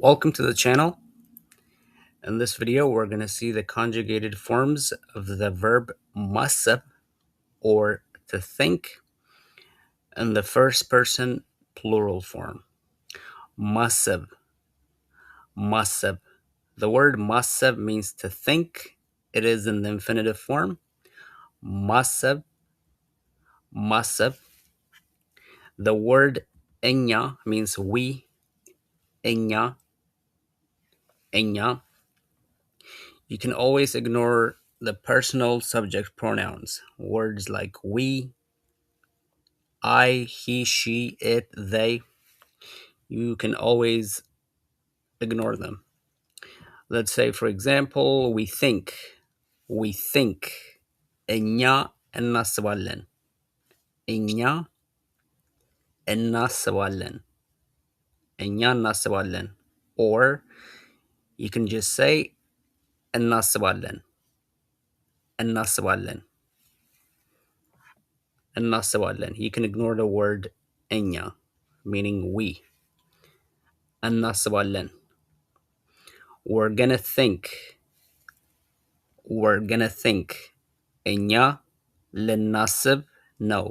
Welcome to the channel. In this video, we're going to see the conjugated forms of the verb masab, or to think, in the first person plural form. Masab, masab. The word masab means to think. It is in the infinitive form. Masab, masab. The word enya means we. Enya, enya. You can always ignore the personal subject pronouns. Words like we, I, he, she, it, they. You can always ignore them. Let's say, for example, we think. We think. እኛ እናስባለን. እኛ እናስባለን. እኛ እናስባለን. Or you can just say እናስባለን. እናስባለን. እናስባለን. You can ignore the word እኛ, meaning we. እናስባለን. We're gonna think. We're gonna think. እኛ ልናስብ ነው.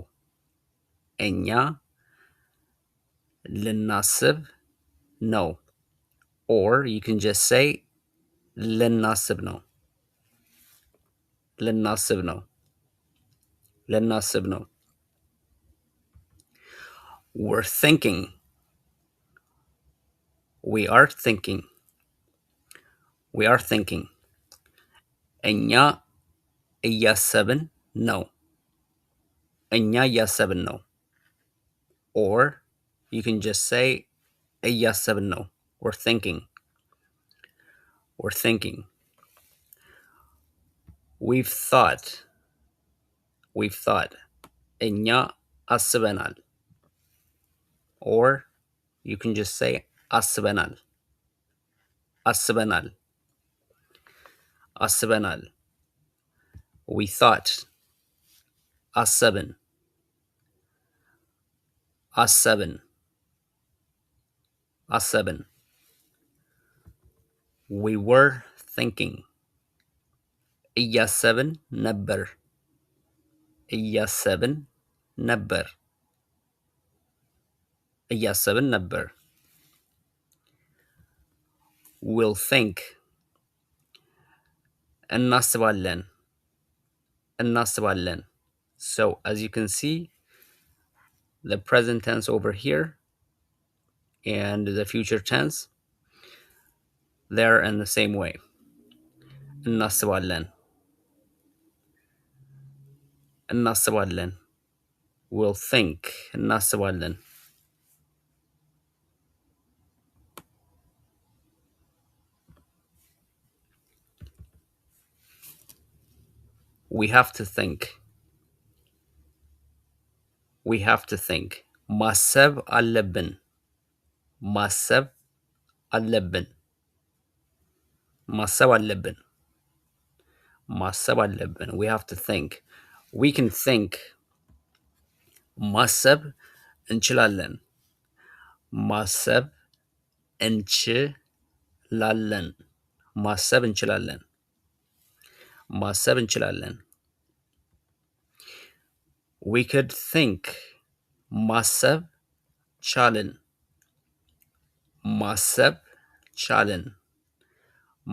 እኛ ልናስብ ነው. Or you can just say ልናስብ ነው. ልናስብ ነው. ልናስብ ነው. We're thinking. We are thinking. We are thinking. እኛ እያሰብን ነው. እኛ እያሰብን ነው. Or you can just say እያሰብን ነው. We're thinking. We're thinking. We've thought. We've thought. እኛ አስበናል. Or you can just say አስበናል. አስበናል. አስበናል. We thought. አሰብን. አሰብን. አሰብን. We were thinking. እያሰብን ነበር. እያሰብን ነበር. እያሰብን ነበር. We'll think. እናስባለን. እናስባለን. So as you can see, the present tense over here and the future tense, they're in the same way. እናስባለን. እናስባለን. We'll think. እናስባለን. We have to think. We have to think. ማሰብ አለብን. ማሰብ አለብን. ማሰብ አለብን. ማሰብ አለብን. We have to think. We can think. ማሰብ እንችላለን. ማሰብ እንችላለን. ማሰብ እንችላለን. ማሰብ እንችላለን. We could think. ማሰብ ቻልን. ማሰብ ቻልን.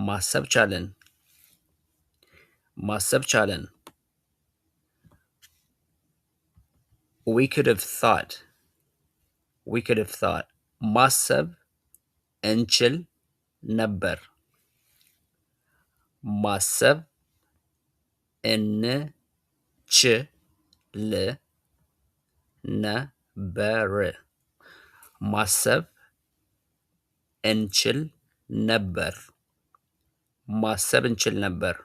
ማሰብ ቻልን. ማሰብ ቻልን. We could have thought. We could have thought. ማሰብ እንችል ነበር. ማሰብ እንችል ነበር. ማሰብ እንችል ነበር. ማሰብ እንችል ነበር.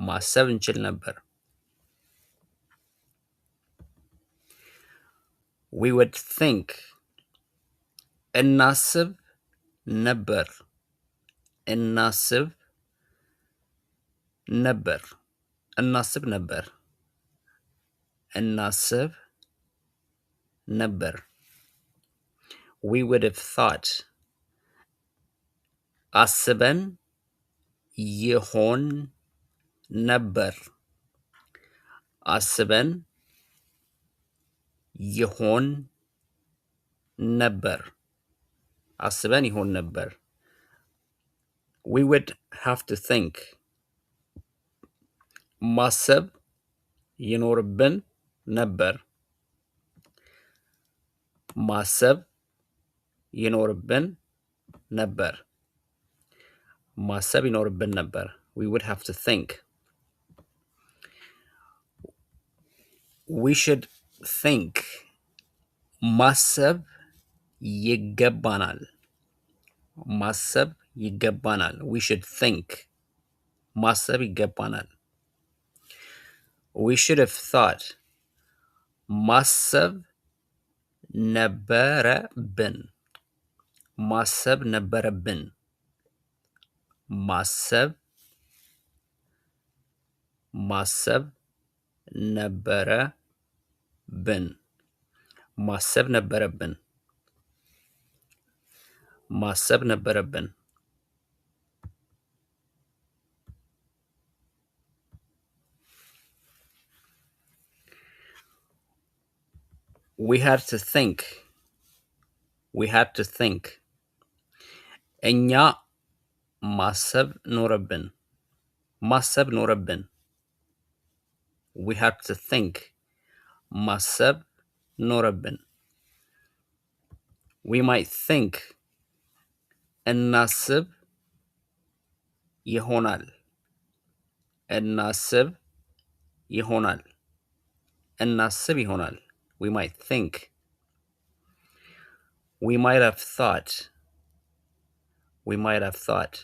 ማሰብ እንችል ነበር. We would think. እናስብ ነበር. እናስብ ነበር. እናስብ ነበር. እናስብ ነበር. We would have thought. አስበን ይሆን ነበር። አስበን ይሆን ነበር። አስበን ይሆን ነበር። We would have to think. ማሰብ ይኖርብን ነበር። ማሰብ ይኖርብን ነበር። ማሰብ ይኖርብን ነበር። We would have to think. We should think. ማሰብ ይገባናል። ማሰብ ይገባናል። We should think. ማሰብ ይገባናል። We should have thought. ማሰብ ነበረብን። ማሰብ ነበረብን። ማሰብ ነበረብን። ማሰብ ነበረብን። ማሰብ ነበረብን። We had to think. We had to think. እኛ ማሰብ ኖረብን። ማሰብ ኖረብን። We had to think. ማሰብ ኖረብን። We might think. እናስብ ይሆናል። እናስብ ይሆናል። እናስብ ይሆናል። We might think. We might have thought. We might have thought.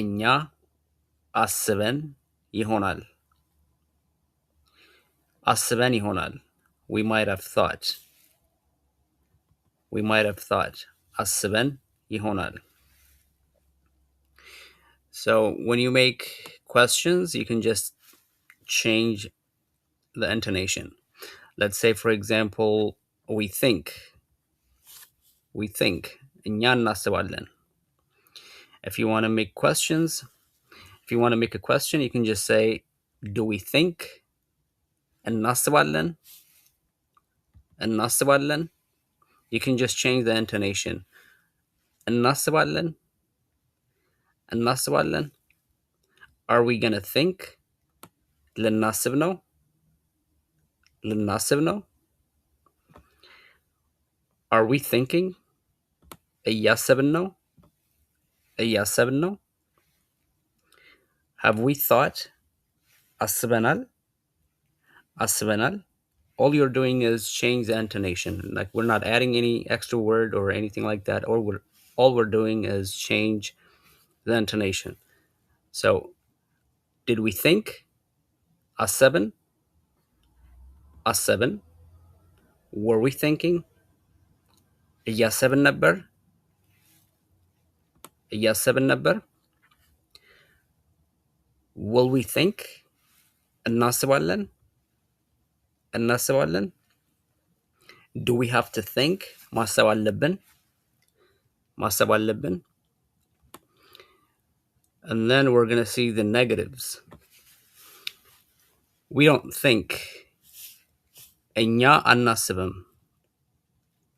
እኛ አስበን ይሆናል። አስበን ይሆናል። We might have thought. We might have thought. አስበን ይሆናል. So when you make questions, you can just change the intonation. Let's say, for example, we think. We think. እኛ እናስባለን. If you want to make questions, if you want to make a question, you can just say, do we think? እናስባለን. እናስባለን. You can just change the intonation. እናስባለን. እናስባለን. Are we gonna think? ልናስብ ነው. ልናስብ ነው. Are we thinking? እያሰብን ነው. እያሰብን ነው. Have we thought? አስበናል. አስበናል. All you're doing is change the intonation. Like, we're not adding any extra word or anything like that. Or all we're doing is change the intonation. So, did we think? አሰብን. አሰብን. Were we thinking? እያሰብን ነበር. እያሰብን ነበር. Will we think? እናስባለን. እናስባለን. Do we have to think? ማሰብ አለብን. ማሰብ አለብን. And then we're going to see the negatives. We don't think. እኛ አናስብም.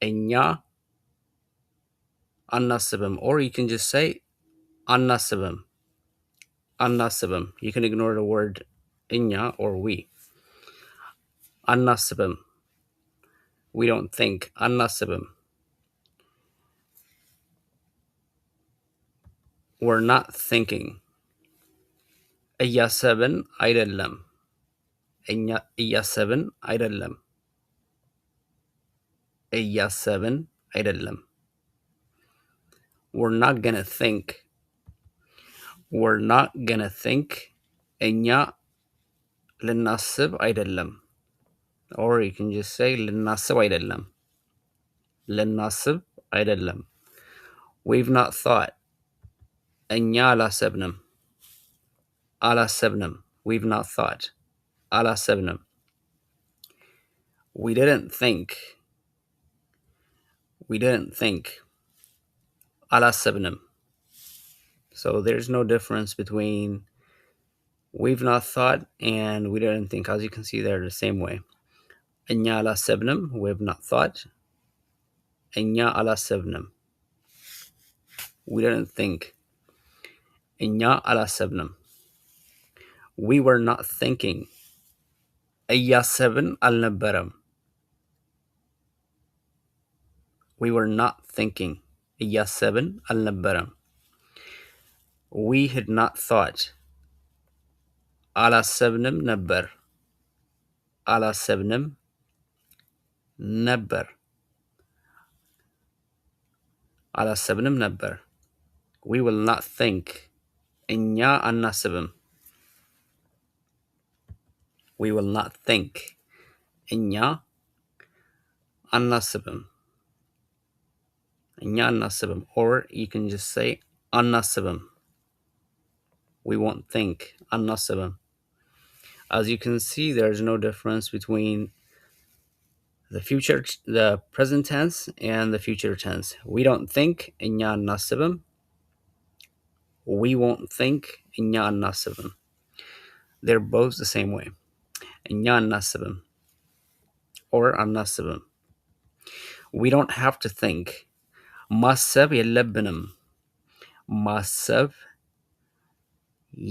እኛ አናስብም. Or you can just say አናስብም. አናስብም. You can ignore the word እኛ or we. አናስብም. We don't think. አናስብም. We're not thinking. እያሰብን አይደለም. እኛ እያሰብን አይደለም. እያሰብን አይደለም. We're not gonna think. We're not gonna think. እኛ ልናስብ አይደለም. Or you can just say ልናስብ አይደለም. ልናስብ አይደለም. We've not thought. እኛ አላሰብንም. አላሰብንም. We've not thought. አላሰብንም. We didn't think. We didn't think. አላሰብንም. So there's no difference between we've not thought and we didn't think. As you can see, they're the same way. እኛ አላሰብንም, we have not thought. እኛ አላሰብንም, we didn't think. እኛ አላሰብንም, we were not thinking. እያሰብን አልነበረም, we were not thinking. እያሰብን አልነበረም. We had not thought. አላሰብንም ነበር, አላሰብንም ነበር, አላሰብንም ነበር. We will not think. እኛ አናስብም, we will not think. እኛ አናስብም, እኛ አናስብም. Or you can just say አናስብም. We won't think. አናስብም. As you can see, there's no difference between the present tense and the future tense. We don't think. እኛ አናስብም. We won't think. እኛ አናስብም. They're both the same way. እኛ አናስብም or አናስብም. We don't have to think. ማሰብ የለብንም, ማሰብ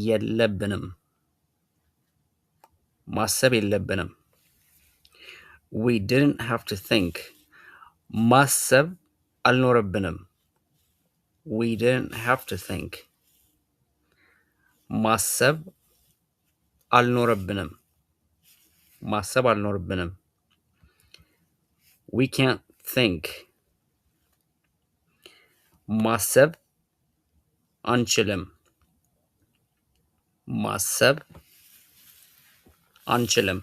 የለብንም, ማሰብ የለብንም. We didn't have to think. ማሰብ አልኖረብንም. We didn't have to think. ማሰብ አልኖረብንም, ማሰብ አልኖረብንም. We can't think. ማሰብ አንችልም, ማሰብ አንችልም,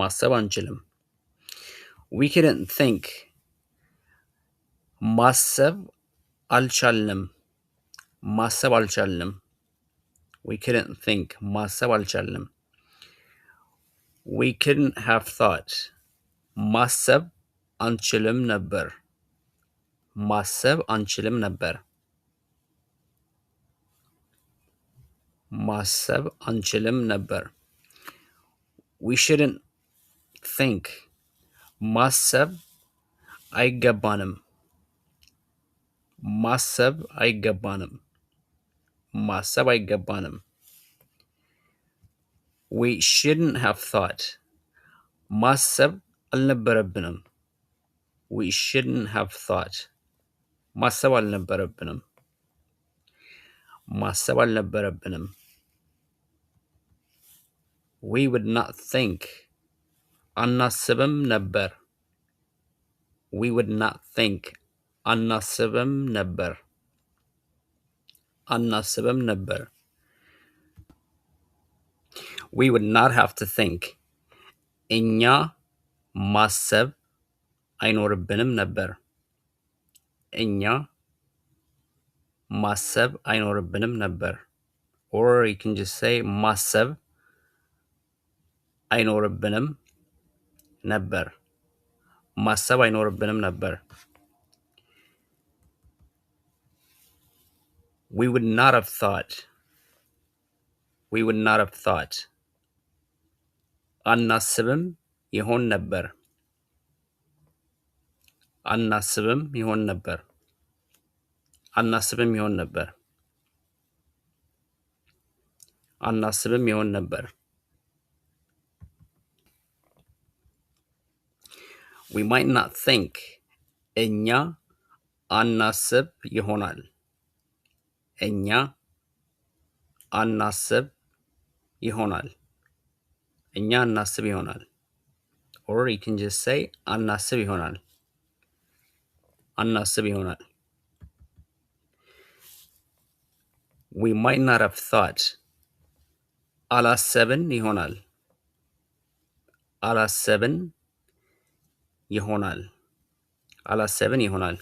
ማሰብ አንችልም. We couldn't think. ማሰብ አልቻልንም, ማሰብ አልቻልንም. We couldn't think. ማሰብ አልቻልንም. We couldn't have thought. ማሰብ አንችልም ነበር, ማሰብ አንችልም ነበር, ማሰብ አንችልም ነበር. We shouldn't think. ማሰብ አይገባንም, ማሰብ አይገባንም, ማሰብ አይገባንም. We shouldn't have thought. ማሰብ አልነበረብንም. We shouldn't have thought. ማሰብ አልነበረብንም, ማሰብ አልነበረብንም. We would not think. አናስብም ነበር. We would not think. አናስብም ነበር, አናስብም ነበር. We would not have to think. እኛ ማሰብ አይኖርብንም ነበር. እኛ ማሰብ አይኖርብንም ነበር. Or you can just say ማሰብ አይኖርብንም ነበር, ማሰብ አይኖርብንም ነበር. We would not have thought. We would not have thought. አናስብም ይሆን ነበር, አናስብም ይሆን ነበር, አናስብም ይሆን ነበር, አናስብም ይሆን ነበር. We might not think. እኛ አናስብ ይሆናል, እኛ አናስብ ይሆናል, እኛ አናስብ ይሆናል. Or you can just say አናስብ ይሆናል, አናስብ ይሆናል. We might not have thought. አላሰብን ይሆናል, አላሰብን ይሆናል, አላሰብን ይሆናል.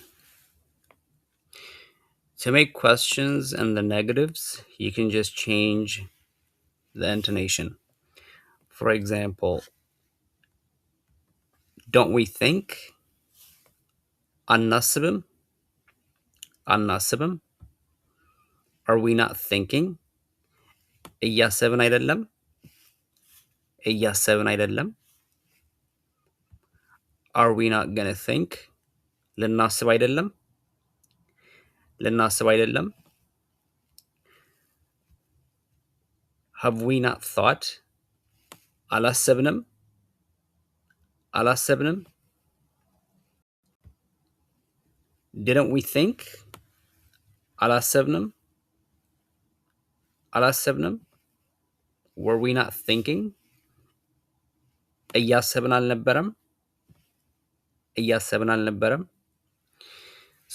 To make questions and the negatives, you can just change the intonation. For example, don't we think? አናስብም, አናስብም. Are we not thinking? እያሰብን አይደለም? እያሰብን አይደለም? Are we not gonna think? ልናስብ አይደለም? ልናስብ አይደለም? Have we not thought? አላሰብንም? አላሰብንም? Didn't we think? አላሰብንም? አላሰብንም? Were we not thinking? እያሰብን አልነበረም? እያሰብን አልነበረም?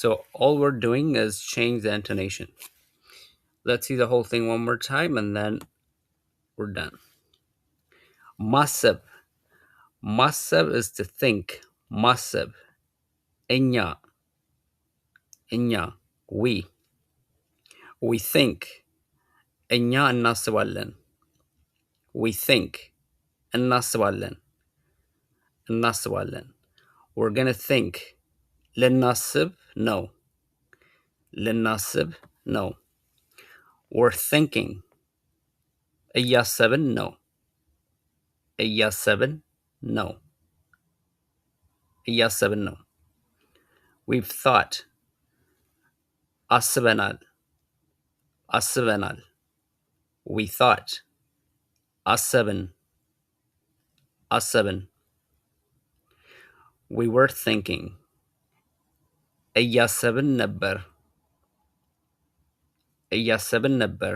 So all we're doing is change the intonation. Let's see the whole thing one more time and then we're done. ማሰብ. ማሰብ is to think. ማሰብ. እኛ. እኛ. We think. እኛ እናስባለን. We think. እናስባለን. እናስባለን. We're gonna think. ልናስብ ነው. ልናስብ ነው. We're thinking. እያሰብን ነው. እያሰብን ነው. እያሰብን ነው. We've thought. አስበናል. አስበናል. We thought. አሰብን. አሰብን. We were thinking. እያሰብን ነበር. እያሰብን ነበር.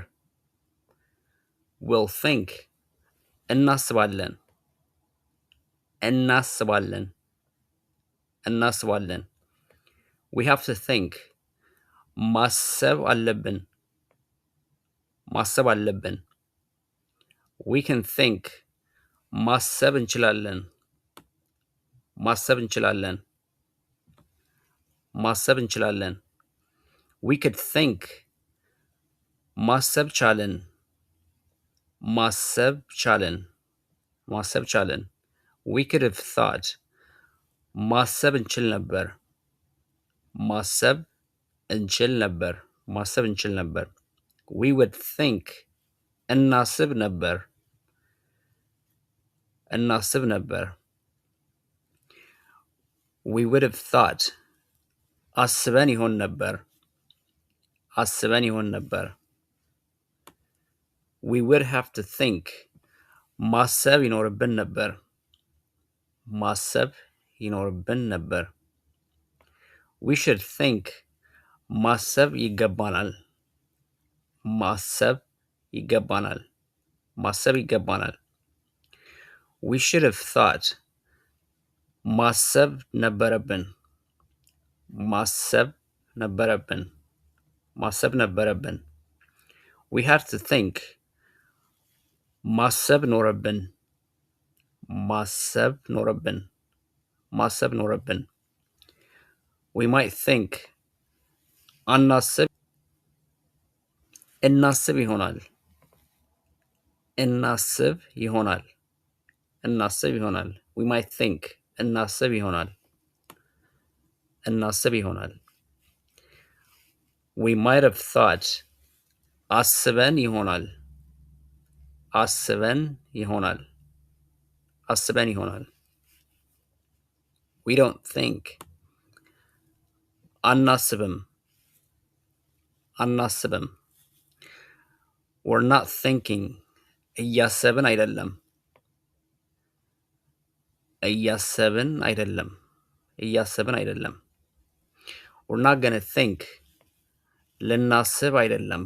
We'll think. እናስባለን. እናስባለን. እናስባለን. We have to think. ማሰብ አለብን. ማሰብ አለብን. We can think. ማሰብ እንችላለን. ማሰብ እንችላለን. ማሰብ እንችላለን. We could think. ማሰብ ቻለን. ማሰብ ቻለን. ማሰብ ቻለን. We could have thought. ማሰብ እንችል ነበር. ማሰብ እንችል ነበር. ማሰብ እንችል ነበር. We would think. እናስብ ነበር. እናስብ ነበር. We would have thought. አስበን ይሆን ነበር. አስበን ይሆን ነበር. We would have to think. ማሰብ ይኖርብን ነበር. ማሰብ ይኖርብን ነበር. We should think. ማሰብ ይገባናል. ማሰብ ይገባናል. ማሰብ ይገባናል. We should have thought. ማሰብ ነበረብን. ማሰብ ነበረብን. ማሰብ ነበረብን. We had to think. ማሰብ ኖረብን. ማሰብ ኖረብን. ማሰብ ኖረብን. We might think. አናስብ. እናስብ ይሆናል. እናስብ ይሆናል. እናስብ ይሆናል. We might think. እናስብ ይሆናል. እናስብ ይሆናል. We might have thought. አስበን ይሆናል. አስበን ይሆናል. አስበን ይሆናል. We don't think. አናስብም. አናስብም. We're not thinking. እያሰብን አይደለም. እያሰብን አይደለም. እያሰብን አይደለም. We're not gonna think. ልናስብ አይደለም.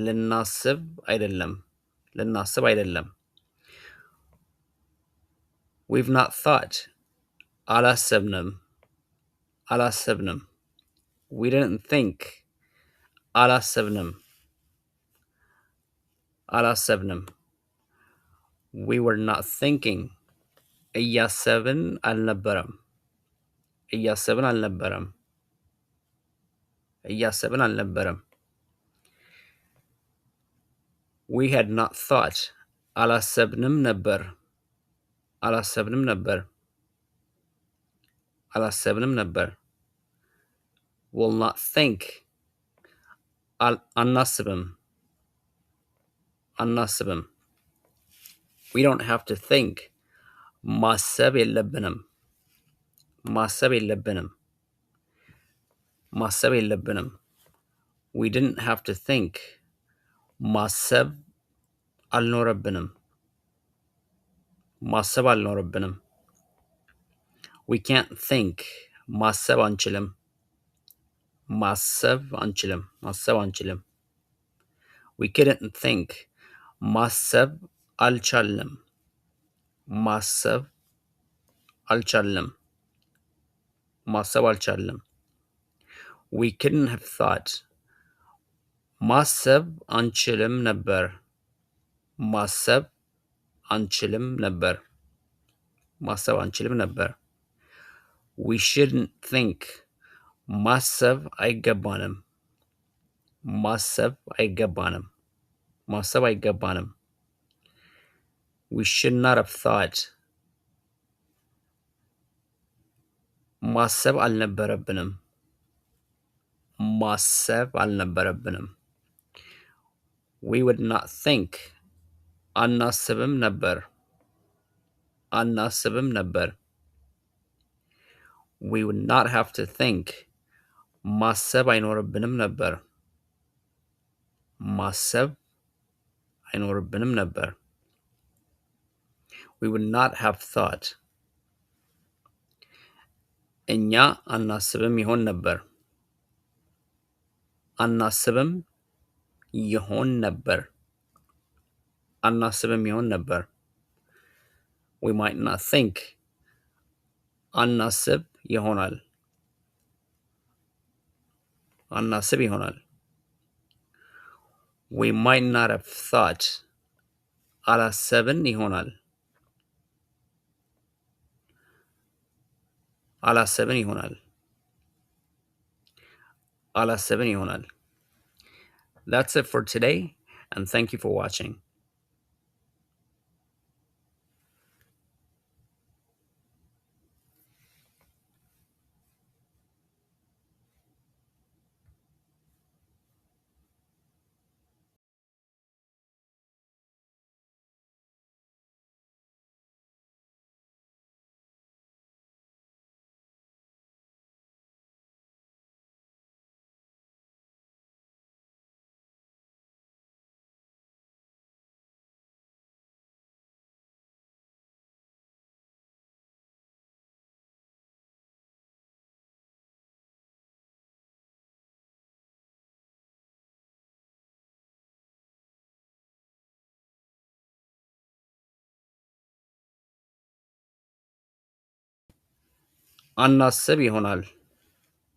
ልናስብ አይደለም. ልናስብ አይደለም. We've not thought. አላሰብንም. አላሰብንም. We didn't think. አላሰብንም. አላሰብንም. We were not thinking. እያሰብን አልነበረም. እያሰብን አልነበረም. እያሰብን አልነበረም. We had not thought. አላሰብንም ነበር. አላሰብንም ነበር. አላሰብንም ነበር. Will not think. አናስብም አናስብም we don't have to think ማሰብ የለብንም ማሰብ የለብንም ማሰብ የለብንም we didn't have to think ማሰብ አልኖረብንም ማሰብ አልኖረብንም we can't think ማሰብ አንችልም ማሰብ አንችልም ማሰብ አንችልም we couldn't think ማሰብ አልቻልንም ማሰብ አልቻልንም ማሰብ አልቻልንም we couldn't have thought ማሰብ አንችልም ነበር ማሰብ አንችልም ነበር ማሰብ አንችልም ነበር we shouldn't think ማሰብ አይገባንም ማሰብ አይገባንም ማሰብ አይገባንም we should not have thought ማሰብ አልነበረብንም ማሰብ አልነበረብንም we would not think አናስብም ነበር አናስብም ነበር we would not have to think ማሰብ አይኖርብንም ነበር ማሰብ አይኖርብንም ነበር we would not have thought እኛ አናስብም ይሆን ነበር አናስብም ይሆን ነበር አናስብም ይሆን ነበር we might not think አናስብ ይሆናል አናስብ ይሆናል we might not have thought አላሰብን ይሆናል አላሰብን ይሆናል አላሰብን ይሆናል That's it for today and thank you for watching አናስብ ይሆናል